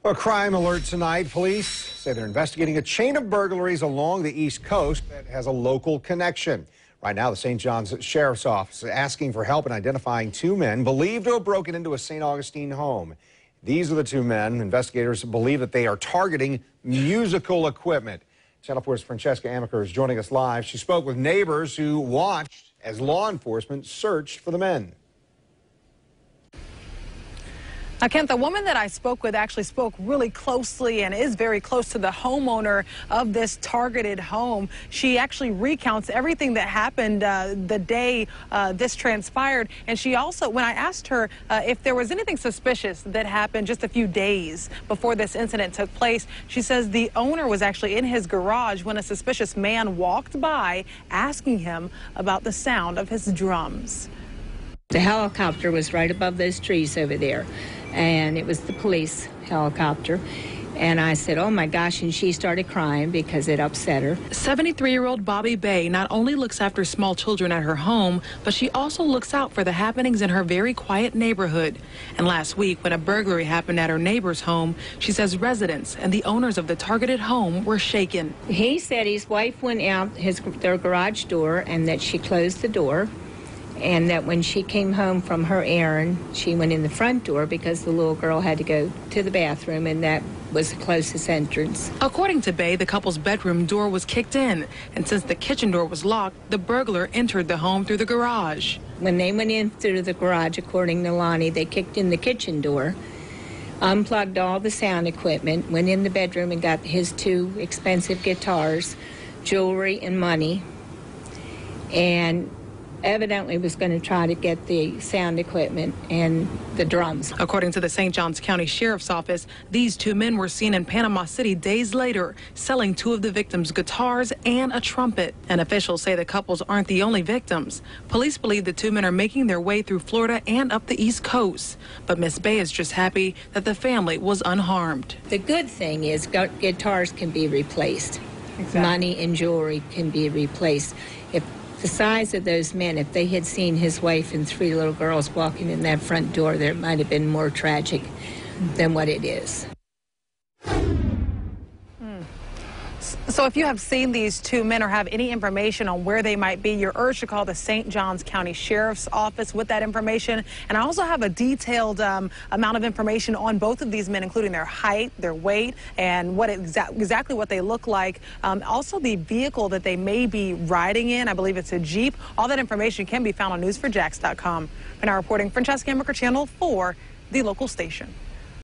A crime alert tonight. Police say they're investigating a chain of burglaries along the East Coast that has a local connection. Right now, the St. John's Sheriff's Office is asking for help in identifying two men believed to have broken into a St. Augustine home. These are the two men. Investigators believe that they are targeting musical equipment. Channel 4's Francesca Amaker is joining us live. She spoke with neighbors who watched as law enforcement searched for the men. Now, Kent, the woman that I spoke with actually spoke really closely and is very close to the homeowner of this targeted home. She actually recounts everything that happened the day this transpired. And she also, when I asked her if there was anything suspicious that happened just a few days before this incident took place, she says the owner was actually in his garage when a suspicious man walked by asking him about the sound of his drums. The helicopter was right above those trees over there, and it was the police helicopter. And I said, oh my gosh, and she started crying because it upset her. 73-year-old Bobby Bay not only looks after small children at her home, but she also looks out for the happenings in her very quiet neighborhood. And last week, when a burglary happened at her neighbor's home, she says residents and the owners of the targeted home were shaken. He said his wife went out their garage door and that she closed the door, and that when she came home from her errand, she went in the front door because the little girl had to go to the bathroom, and that was the closest entrance. According to Bay, the couple's bedroom door was kicked in, and since the kitchen door was locked, the burglar entered the home through the garage. When they went in through the garage, according to Lonnie, they kicked in the kitchen door, unplugged all the sound equipment, went in the bedroom and got his two expensive guitars, jewelry, and money, and evidently was going to try to get the sound equipment and the drums. According to the St. Johns County Sheriff's Office, these two men were seen in Panama City days later, selling two of the victims' guitars and a trumpet. And officials say the couples aren't the only victims. Police believe the two men are making their way through Florida and up the East Coast. But Miss Bay is just happy that the family was unharmed. The good thing is guitars can be replaced. Exactly. Money and jewelry can be replaced. If the size of those men, if they had seen his wife and three little girls walking in that front door, there might have been more tragic than what it is. So if you have seen these two men or have any information on where they might be, you're urged to call the St. Johns County Sheriff's Office with that information. And I also have a detailed amount of information on both of these men, including their height, their weight, and what exactly what they look like. Also the vehicle that they may be riding in. I believe it's a Jeep. All that information can be found on news4jax.com. For now reporting, Francesca Amaker, Channel 4, the local station.